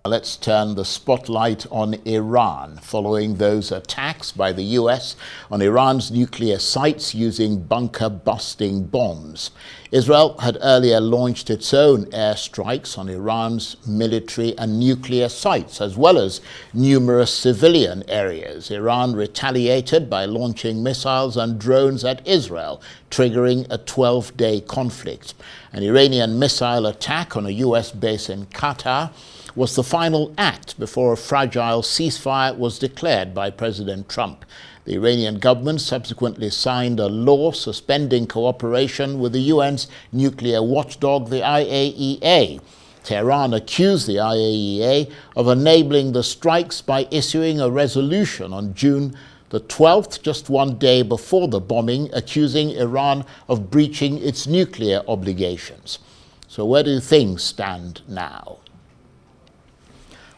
Let's turn the spotlight on Iran, following those attacks by the US on Iran's nuclear sites using bunker-busting bombs. Israel had earlier launched its own airstrikes on Iran's military and nuclear sites, as well as numerous civilian areas. Iran retaliated by launching missiles and drones at Israel, triggering a 12-day conflict. An Iranian missile attack on a US base in Qatar was the final act before a fragile ceasefire was declared by President Trump. The Iranian government subsequently signed a law suspending cooperation with the UN's nuclear watchdog, the IAEA. Tehran accused the IAEA of enabling the strikes by issuing a resolution on June the 12th, just one day before the bombing, accusing Iran of breaching its nuclear obligations. So where do things stand now?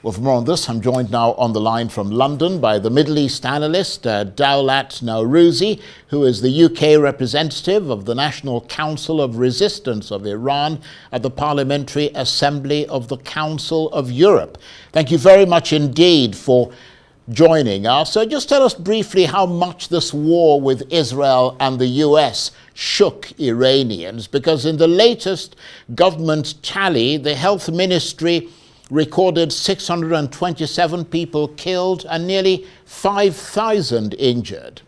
Well, for more on this, I'm joined now on the line from London by the Middle East analyst, Dawlat Nowrouzi, who is the UK representative of the National Council of Resistance of Iran at the Parliamentary Assembly of the Council of Europe. Thank you very much indeed for joining us. So just tell us briefly how much this war with Israel and the US shook Iranians, because in the latest government tally, the health ministry recorded 627 people killed and nearly 5,000 injured.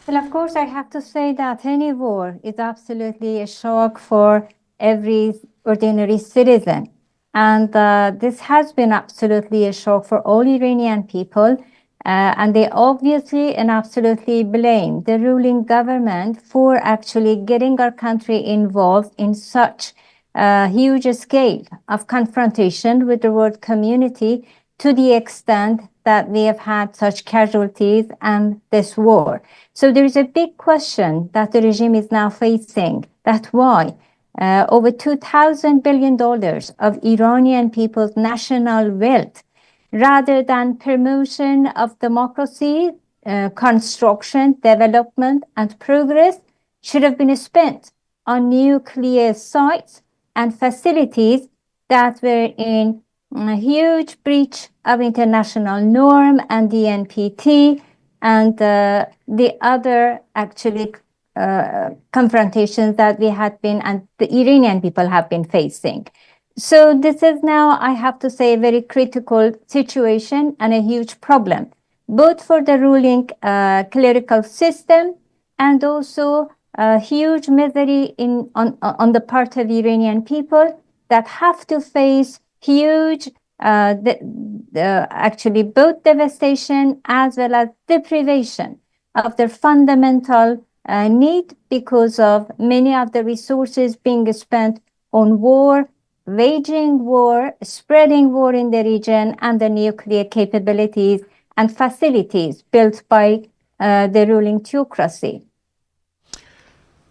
Well, of course, I have to say that any war is absolutely a shock for every ordinary citizen. And this has been absolutely a shock for all Iranian people. And they obviously and absolutely blame the ruling government for actually getting our country involved in such huge scale of confrontation with the world community, to the extent that we have had such casualties and this war. So there is a big question that the regime is now facing, that why over $2,000 billion of Iranian people's national wealth, rather than promotion of democracy, construction, development, and progress, should have been spent on nuclear sites and facilities that were in a huge breach of international norm and the NPT and the other actually confrontations that we had been and the Iranian people have been facing. So this is now, I have to say, a very critical situation and a huge problem, both for the ruling clerical system and also huge misery on the part of Iranian people that have to face huge, actually both devastation as well as deprivation of their fundamental need because of many of the resources being spent on war, waging war, spreading war in the region, and the nuclear capabilities and facilities built by the ruling theocracy.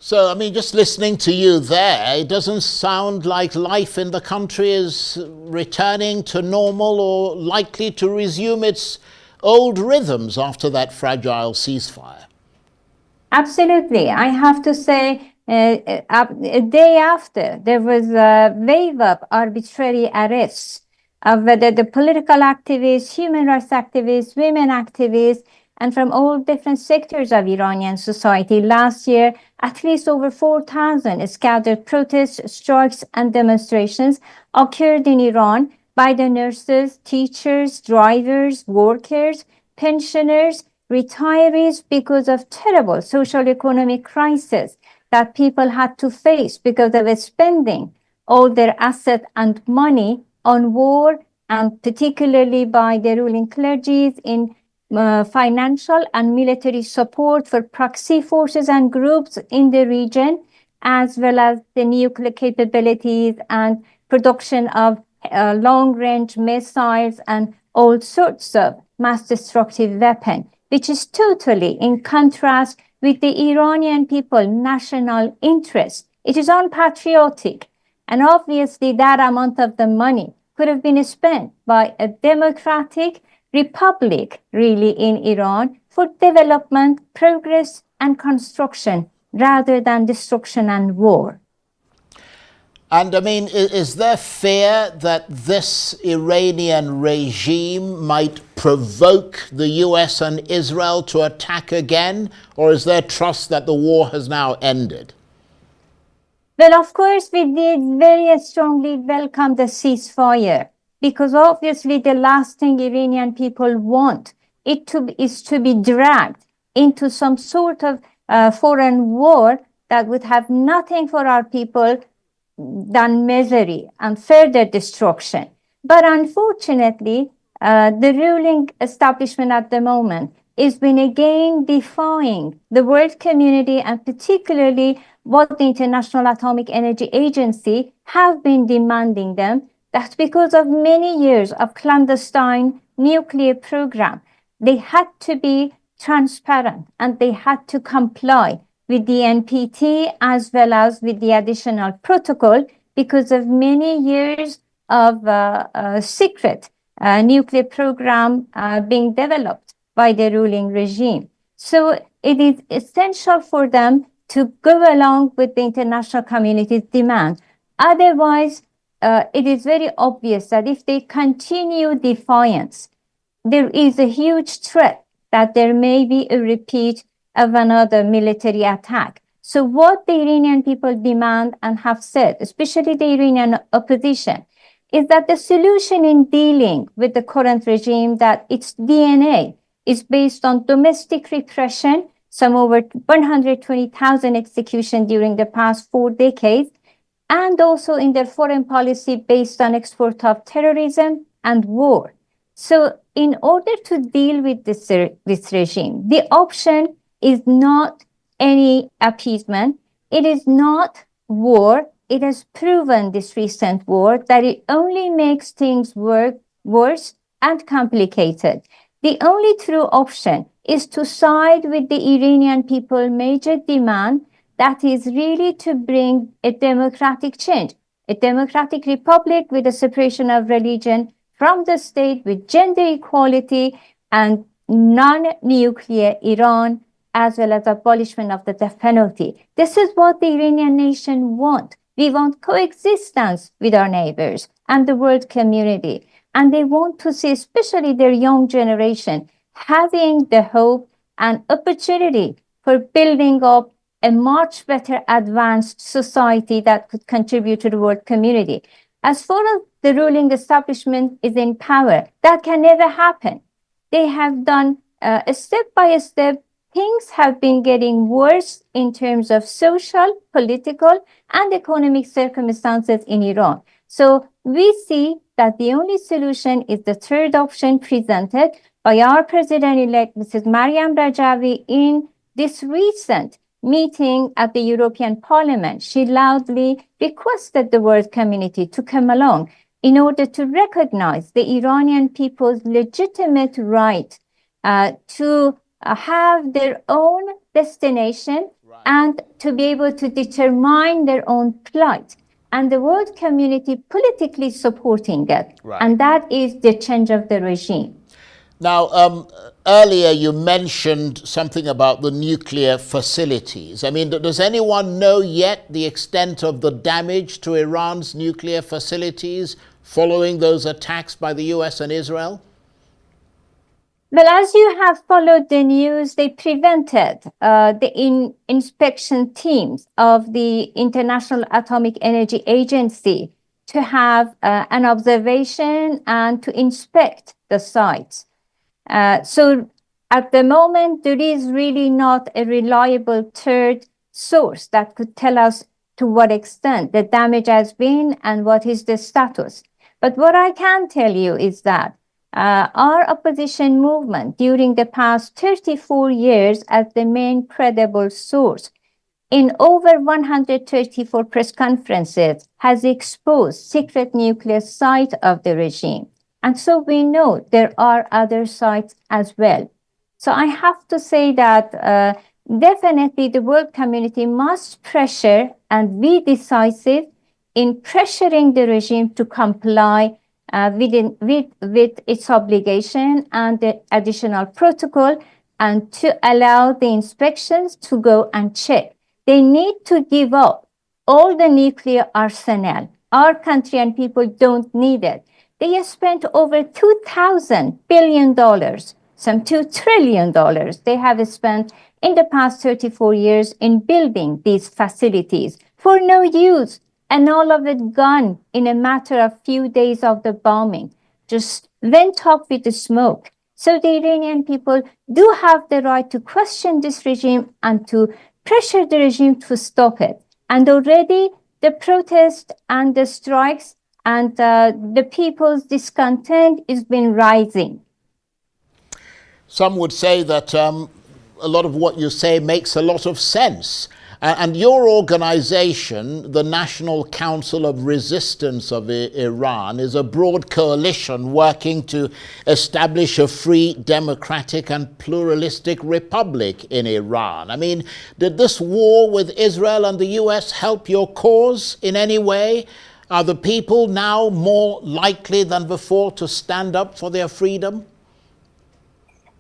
So, I mean, just listening to you there, it doesn't sound like life in the country is returning to normal or likely to resume its old rhythms after that fragile ceasefire. Absolutely. I have to say, a day after, there was a wave of arbitrary arrests of whether the political activists, human rights activists, women activists, and from all different sectors of Iranian society. Last year, at least over 4,000 scattered protests, strikes, and demonstrations occurred in Iran by the nurses, teachers, drivers, workers, pensioners, retirees, because of terrible social economic crisis that people had to face because of spending all their assets and money on war, and particularly by the ruling clergies in financial and military support for proxy forces and groups in the region, as well as the nuclear capabilities and production of long-range missiles and all sorts of mass destructive weapons, which is totally in contrast with the Iranian people's national interest. It is unpatriotic. And obviously that amount of the money could have been spent by a democratic republic, really, in Iran for development, progress, and construction rather than destruction and war. And I mean, is there fear that this Iranian regime might provoke the US and Israel to attack again? Or is there trust that the war has now ended? Well, of course, we did very strongly welcome the ceasefire because obviously the last thing Iranian people want is to be dragged into some sort of foreign war that would have nothing for our people than misery and further destruction. But unfortunately, the ruling establishment at the moment is been again defying the world community and particularly what the International Atomic Energy Agency have been demanding them. That's because of many years of clandestine nuclear program. They had to be transparent and they had to comply with the NPT as well as with the additional protocol because of many years of secret nuclear program being developed by the ruling regime. So it is essential for them to go along with the international community's demand. Otherwise, it is very obvious that if they continue defiance, there is a huge threat that there may be a repeat of another military attack. So what the Iranian people demand and have said, especially the Iranian opposition, is that the solution in dealing with the current regime, that its DNA is based on domestic repression, some over 120,000 executions during the past 4 decades, and also in their foreign policy based on export of terrorism and war. So in order to deal with this regime, the option is not any appeasement. It is not war. It has proven this recent war that it only makes things worse and complicated. The only true option is to side with the Iranian people's major demand, that is really to bring a democratic change, a democratic republic with a separation of religion from the state, with gender equality and non-nuclear Iran, as well as abolishment of the death penalty. This is what the Iranian nation wants. We want coexistence with our neighbors and the world community. And they want to see, especially their young generation, having the hope and opportunity for building up a much better advanced society that could contribute to the world community. As far as the ruling establishment is in power, that can never happen. They have done step by step. Things have been getting worse in terms of social, political, and economic circumstances in Iran. So we see that the only solution is the third option presented by our president-elect, Mrs. Mariam Rajavi, in this recent meeting at the European Parliament. She loudly requested the world community to come along in order to recognize the Iranian people's legitimate right to have their own destination and to be able to determine their own plight. And the world community politically supporting it. Right. And that is the change of the regime. Now, earlier you mentioned something about the nuclear facilities. I mean, does anyone know yet the extent of the damage to Iran's nuclear facilities following those attacks by the US and Israel? Well, as you have followed the news, they prevented the inspection teams of the International Atomic Energy Agency to have an observation and to inspect the sites. So at the moment, there is really not a reliable third source that could tell us to what extent the damage has been and what is the status. But what I can tell you is that our opposition movement during the past 34 years as the main credible source in over 134 press conferences has exposed secret nuclear site of the regime. And so we know there are other sites as well. So I have to say that definitely the world community must pressure and be decisive in pressuring the regime to comply with its obligation and the additional protocol, and to allow the inspections to go and check. They need to give up all the nuclear arsenal. Our country and people don't need it. They have spent over $2,000 billion, some $2 trillion they have spent in the past 34 years in building these facilities for no use, and all of it gone in a matter of few days of the bombing, just went up with the smoke. So the Iranian people do have the right to question this regime and to pressure the regime to stop it. And already the protest and the strikes and the people's discontent has been rising. Some would say that a lot of what you say makes a lot of sense. And your organization, the National Council of Resistance of Iran, is a broad coalition working to establish a free, democratic and pluralistic republic in Iran. I mean, did this war with Israel and the US help your cause in any way? Are the people now more likely than before to stand up for their freedom?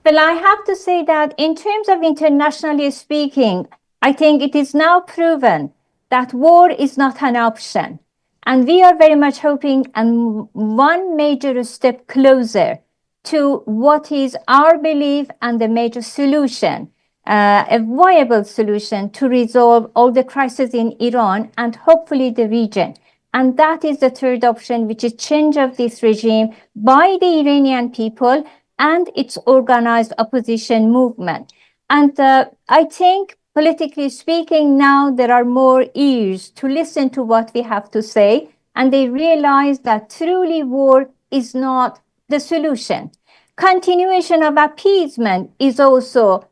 Well, I have to say that in terms of internationally speaking, I think it is now proven that war is not an option. And we are very much hoping and one major step closer to what is our belief and the major solution, a viable solution to resolve all the crises in Iran and hopefully the region. And that is the third option, which is change of this regime by the Iranian people and its organized opposition movement. And I think, politically speaking, now there are more ears to listen to what we have to say, and they realize that truly war is not the solution. Continuation of appeasement is also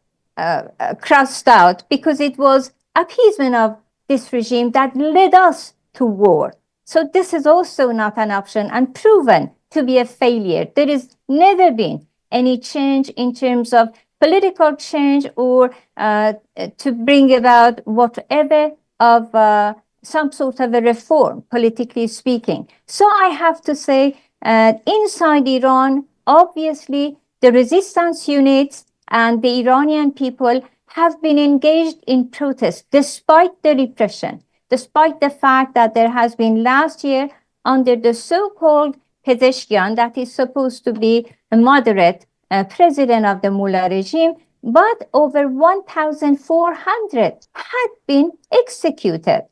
crossed out because it was appeasement of this regime that led us to war. So this is also not an option and proven to be a failure. There has never been any change in terms of political change or to bring about whatever of some sort of a reform, politically speaking. So I have to say, inside Iran, obviously, the resistance units and the Iranian people have been engaged in protest despite the repression, despite the fact that there has been last year under the so-called Pezeshkian, that is supposed to be a moderate president of the Mullah regime, but over 1,400 had been executed.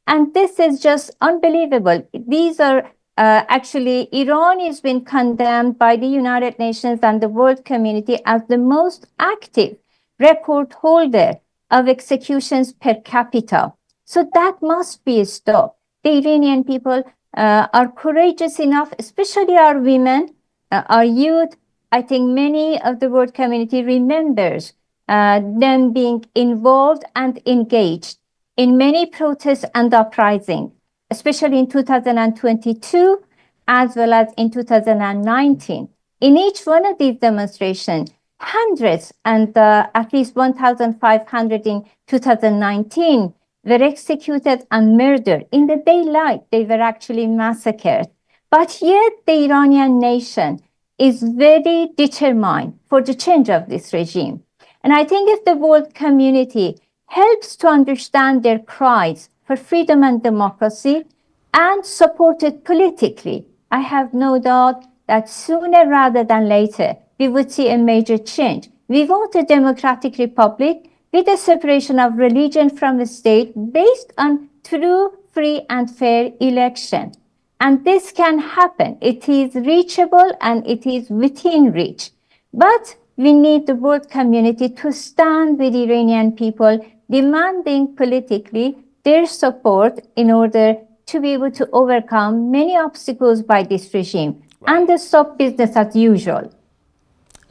And this is just unbelievable. These are actually, Iran has been condemned by the United Nations and the world community as the most active record holder of executions per capita. So that must be stopped. The Iranian people are courageous enough, especially our women, our youth. I think many of the world community remembers them being involved and engaged in many protests and uprisings, especially in 2022, as well as in 2019. In each one of these demonstrations, hundreds and at least 1,500 in 2019 were executed and murdered. In the daylight, they were actually massacred. But yet the Iranian nation is very determined for the change of this regime. And I think if the world community helps to understand their cries for freedom and democracy and support it politically, I have no doubt that sooner rather than later, we would see a major change. We want a democratic republic with a separation of religion from the state based on true, free, and fair election. And this can happen. It is reachable and it is within reach. But we need the world community to stand with Iranian people, demanding politically their support in order to be able to overcome many obstacles by this regime and to stop business as usual.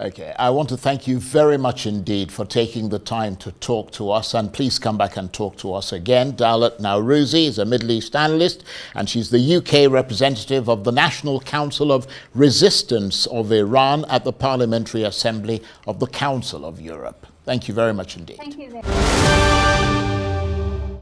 Okay, I want to thank you very much indeed for taking the time to talk to us, and please come back and talk to us again. Dalat Nowrouzi is a Middle East analyst, and she's the UK representative of the National Council of Resistance of Iran at the Parliamentary Assembly of the Council of Europe. Thank you very much indeed. Thank you very much.